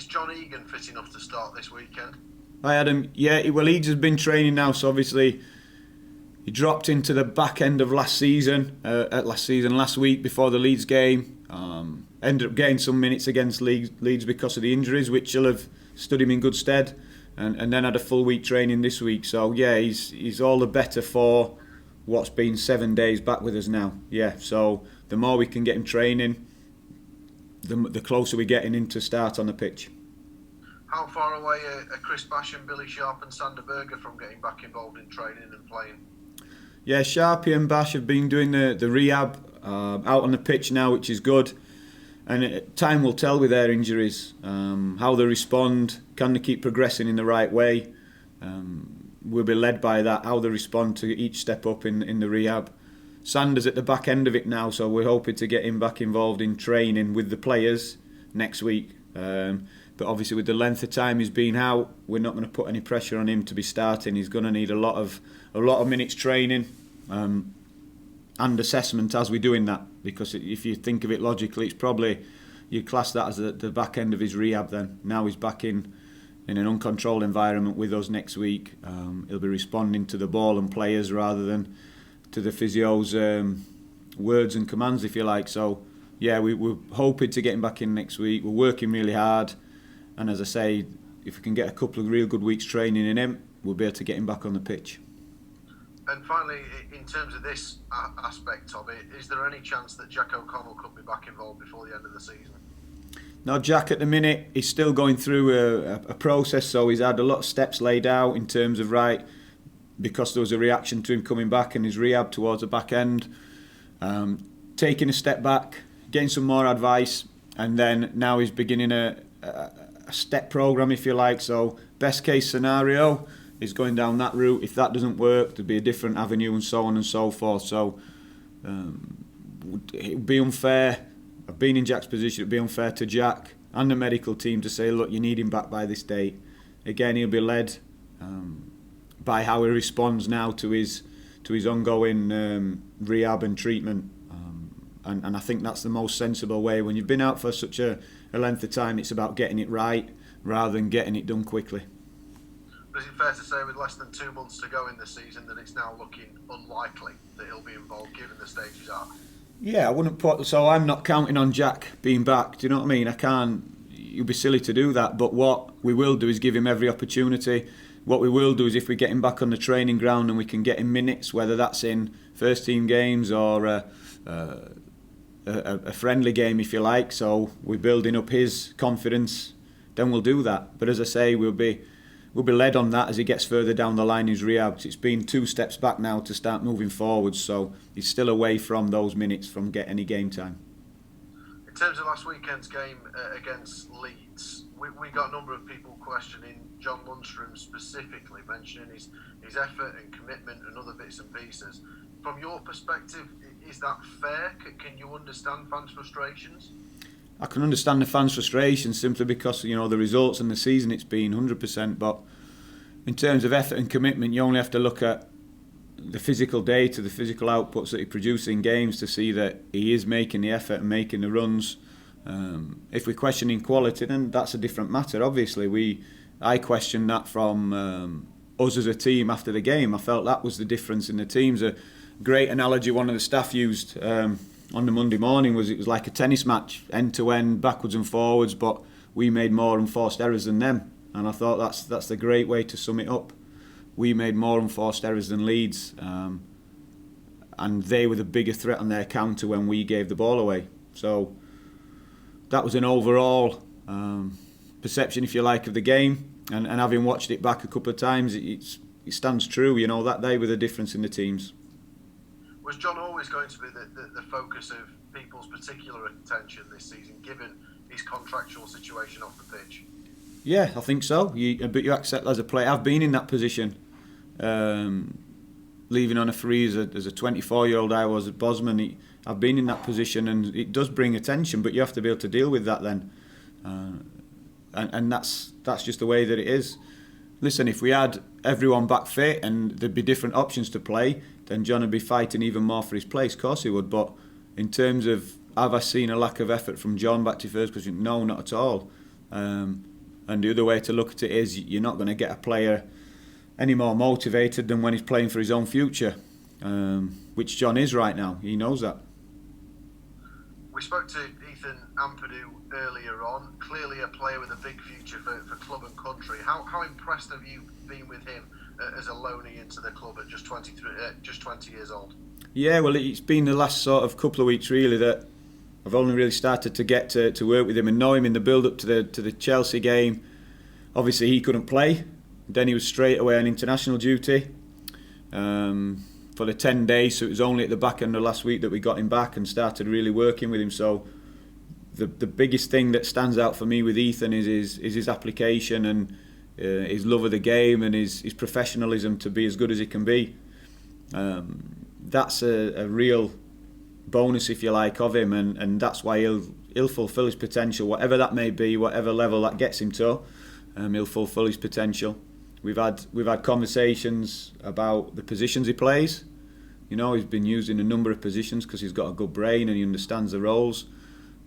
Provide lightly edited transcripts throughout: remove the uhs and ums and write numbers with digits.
John Egan fit enough to start this weekend? Hi Adam. Yeah, well, Eads has been training now, so obviously he dropped into the back end of last week before the Leeds game. Ended up getting some minutes against Leeds because of the injuries, which will have stood him in good stead. And then had a full week training this week. So yeah, he's all the better for what's been 7 days back with us now. Yeah, so the more we can get him training, the closer we're getting into start on the pitch. How far away are Chris Basham, Billy Sharp and Sander Berger from getting back involved in training and playing? Yeah, Sharpie and Bash have been doing the rehab out on the pitch now, which is good. And time will tell with their injuries, how they respond, can they keep progressing in the right way. We'll be led by that, how they respond to each step up in the rehab. Sander's at the back end of it now, so we're hoping to get him back involved in training with the players next week. But obviously with the length of time he's been out, we're not going to put any pressure on him to be starting. He's going to need a lot of minutes training and assessment as we're doing that, because if you think of it logically, it's probably, you'd class that as the back end of his rehab then. Now he's back in an uncontrolled environment with us next week. He'll be responding to the ball and players rather than to the physio's words and commands, if you like. So yeah, we're hoping to get him back in next week. We're working really hard, and as I say, if we can get a couple of real good weeks training in him, we'll be able to get him back on the pitch. And finally, in terms of this aspect of it, is there any chance that Jack OConnell could be back involved before the end of the season? No, Jack at the minute, he's still going through a process, so he's had a lot of steps laid out in terms of, right, because there was a reaction to him coming back and his rehab towards the back end, taking a step back, getting some more advice, and then now he's beginning a step programme, if you like. So best case scenario is going down that route. If that doesn't work, there'd be a different avenue and so on and so forth. So it would be unfair. I've been in Jack's position. It would be unfair to Jack and the medical team to say, look, you need him back by this date. Again, he'll be led by how he responds now to his ongoing rehab and treatment. And I think that's the most sensible way. When you've been out for such a length of time, it's about getting it right rather than getting it done quickly. But is it fair to say, with less than 2 months to go in the season, that it's now looking unlikely that he'll be involved given the stage he's at? Yeah, I wouldn't put. So I'm not counting on Jack being back. Do you know what I mean? I can't. You'd be silly to do that. But what we will do is give him every opportunity. What we will do is, if we get him back on the training ground and we can get him minutes, whether that's in first team games or a friendly game, if you like. So we're building up his confidence. Then we'll do that. But as I say, we'll be led on that as he gets further down the line in his rehab. It's been 2 steps back now to start moving forward, so he's still away from those minutes from getting any game time. In terms of last weekend's game against Leeds, we got a number of people questioning John Lundstram specifically, mentioning his effort and commitment and other bits and pieces. From your perspective, is that fair? Can you understand fans' frustrations? I can understand the fans' frustration simply because, you know, the results and the season it's been 100%. But in terms of effort and commitment, you only have to look at the physical data, the physical outputs that he produces in games to see that he is making the effort and making the runs. If we're questioning quality, then that's a different matter. Obviously, I questioned that from us as a team after the game. I felt that was the difference in the teams. A great analogy one of the staff used on the Monday morning was, it was like a tennis match, end to end, backwards and forwards, but we made more unforced errors than them. And I thought that's the great way to sum it up. We made more unforced errors than Leeds, and they were the bigger threat on their counter when we gave the ball away. So that was an overall perception, if you like, of the game. And having watched it back a couple of times, it stands true. You know, that they were the difference in the teams. Was John always going to be the focus of people's particular attention this season, given his contractual situation off the pitch? Yeah, I think so. But you accept as a player. I've been in that position, leaving on a free as a 24-year-old I was at Bosman. I've been in that position, and it does bring attention, but you have to be able to deal with that then. And that's just the way that it is. Listen, if we had everyone back fit and there'd be different options to play, then John would be fighting even more for his place. Of course he would. But in terms of, have I seen a lack of effort from John back to first position? No, not at all. And the other way to look at it is you're not going to get a player any more motivated than when he's playing for his own future, which John is right now. He knows that. We spoke to Ethan Ampadu earlier on. Clearly a player with a big future for club and country. How impressed have you been with him as a loanee into the club at just 20 years old? Yeah, well, it's been the last sort of couple of weeks really that I've only really started to get to work with him and know him in the build-up to the Chelsea game. Obviously he couldn't play. Then he was straight away on international duty for the 10 days, so it was only at the back end of last week that we got him back and started really working with him. So the biggest thing that stands out for me with Ethan is his application and his love of the game and his professionalism to be as good as he can be. That's a real bonus, if you like, of him, and that's why he'll fulfil his potential, whatever that may be, whatever level that gets him to. He'll fulfil his potential. We've had conversations about the positions he plays. You know, he's been used in a number of positions because he's got a good brain and he understands the roles.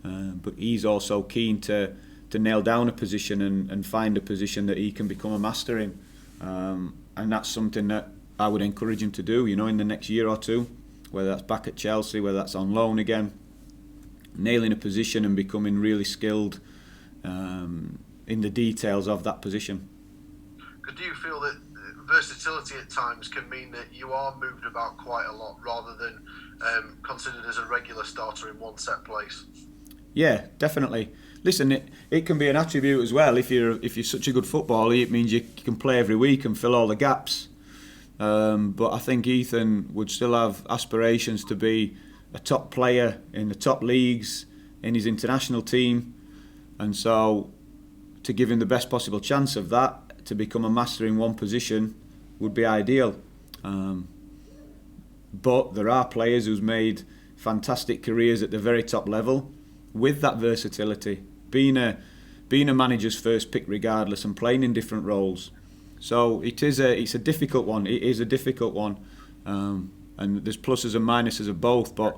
But he's also keen to nail down a position and find a position that he can become a master in. And that's something that I would encourage him to do, you know, in the next year or two, whether that's back at Chelsea, whether that's on loan again, nailing a position and becoming really skilled in the details of that position. Do you feel that versatility at times can mean that you are moved about quite a lot rather than considered as a regular starter in one set place? Yeah, definitely. Listen, it can be an attribute as well. If you're such a good footballer, it means you can play every week and fill all the gaps. But I think Ethan would still have aspirations to be a top player in the top leagues, in his international team, and so to give him the best possible chance of that, to become a master in one position would be ideal. But there are players who's made fantastic careers at the very top level with that versatility, being a manager's first pick regardless and playing in different roles. So it's a difficult one. It is a difficult one, and there's pluses and minuses of both. But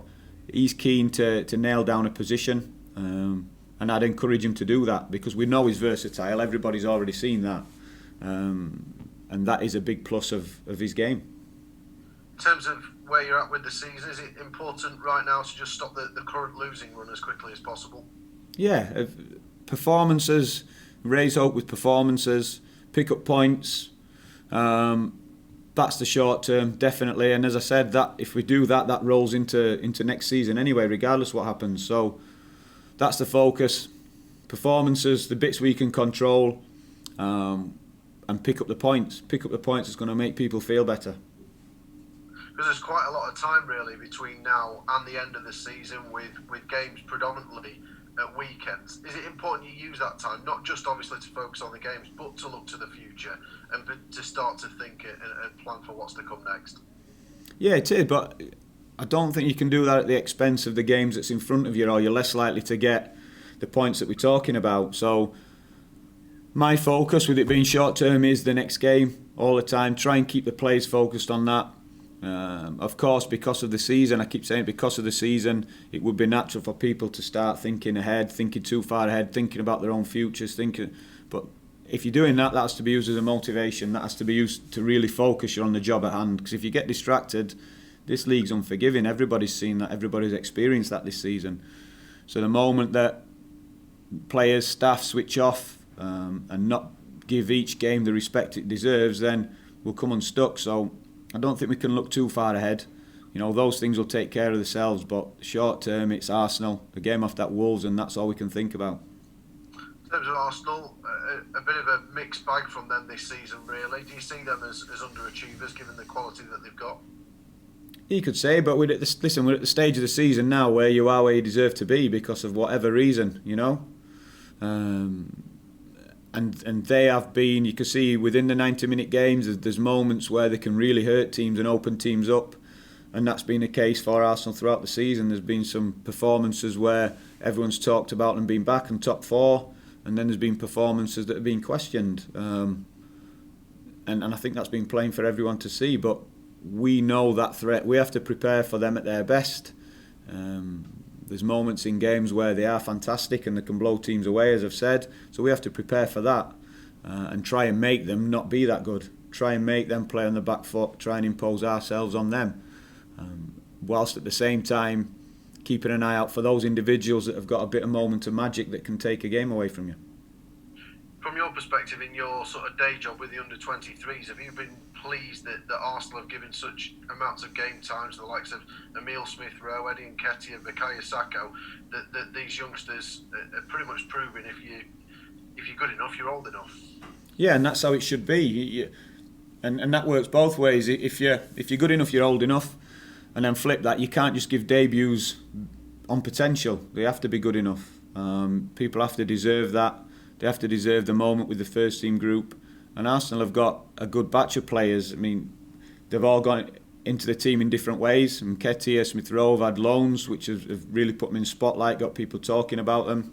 he's keen to nail down a position, and I'd encourage him to do that because we know he's versatile. Everybody's already seen that. And that is a big plus of his game. In terms of where you're at with the season, is it important right now to just stop the current losing run as quickly as possible? Yeah, performances, raise hope with performances, pick up points. That's the short term, definitely. And as I said, that if we do that rolls into next season anyway, regardless what happens. So that's the focus. Performances, the bits we can control. And pick up the points. Pick up the points is going to make people feel better. Because there's quite a lot of time really between now and the end of the season with games predominantly at weekends. Is it important you use that time, not just obviously to focus on the games, but to look to the future and to start to think and plan for what's to come next? Yeah, it is, but I don't think you can do that at the expense of the games that's in front of you, or you're less likely to get the points that we're talking about. So my focus, with it being short term, is the next game all the time. Try and keep the players focused on that. Of course, because of the season, I keep saying because of the season, it would be natural for people to start thinking ahead, thinking too far ahead, thinking about their own futures. But if you're doing that, that has to be used as a motivation. That has to be used to really focus you on the job at hand. Because if you get distracted, this league's unforgiving. Everybody's seen that. Everybody's experienced that this season. So the moment that players, staff switch off and not give each game the respect it deserves, then we'll come unstuck. So I don't think we can look too far ahead. You know, those things will take care of themselves, but short term it's Arsenal, the game off that Wolves, and that's all we can think about. In terms of Arsenal, a bit of a mixed bag from them this season really. Do you see them as underachievers given the quality that they've got? You could say, but we're at the stage of the season now where you are where you deserve to be because of whatever reason, you know. And they have been, you can see within the 90-minute games, there's moments where they can really hurt teams and open teams up. And that's been the case for Arsenal throughout the season. There's been some performances where everyone's talked about them being back in top four, and then there's been performances that have been questioned. And I think that's been plain for everyone to see. But we know that threat. We have to prepare for them at their best. There's moments in games where they are fantastic and they can blow teams away, as I've said. So we have to prepare for that and try and make them not be that good. Try and make them play on the back foot. Try and impose ourselves on them, whilst at the same time keeping an eye out for those individuals that have got a bit of moment of magic that can take a game away from you. From your perspective, in your sort of day job with the under-23s, have you been pleased that Arsenal have given such amounts of game time to the likes of Emile Smith-Rowe, Eddie Nketiah, Bukayo Saka, that these youngsters are pretty much proving if you're good enough, you're old enough? Yeah, and that's how it should be. And that works both ways. If you're good enough, you're old enough. And then flip that, you can't just give debuts on potential. They have to be good enough. People have to deserve that. They have to deserve the moment with the first team group. And Arsenal have got a good batch of players. I mean, they've all gone into the team in different ways. Nketiah, Smith-Rowe have had loans, which have really put them in the spotlight, got people talking about them.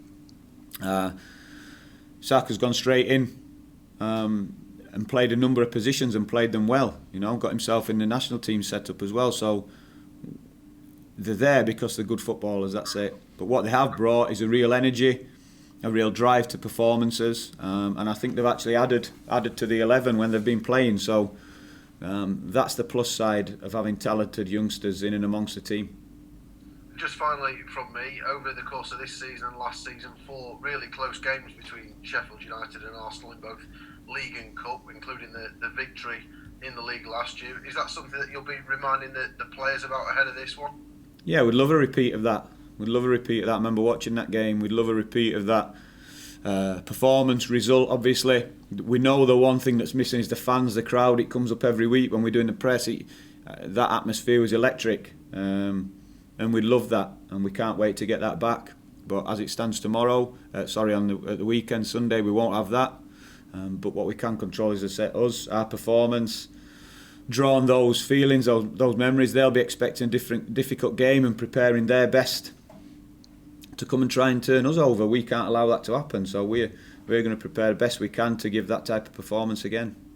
Saka's gone straight in and played a number of positions and played them well. You know, got himself in the national team setup as well. So they're there because they're good footballers, that's it. But what they have brought is a real energy, a real drive to performances, and I think they've actually added to the 11 when they've been playing. So that's the plus side of having talented youngsters in and amongst the team. Just finally from me, over the course of this season and last season, 4 really close games between Sheffield United and Arsenal in both League and Cup, including the victory in the league last year. Is that something that you'll be reminding the players about ahead of this one? Yeah, we'd love a repeat of that. I remember watching that game. We'd love a repeat of that performance, result. Obviously, we know the one thing that's missing is the fans, the crowd. It comes up every week when we're doing the press. That atmosphere was electric, and we'd love that, and we can't wait to get that back. But as it stands tomorrow, at the weekend, Sunday, we won't have that. But what we can control is our performance, draw on those feelings, those memories. They'll be expecting a difficult game and preparing their best to come and try and turn us over. We can't allow that to happen, so we're going to prepare the best we can to give that type of performance again.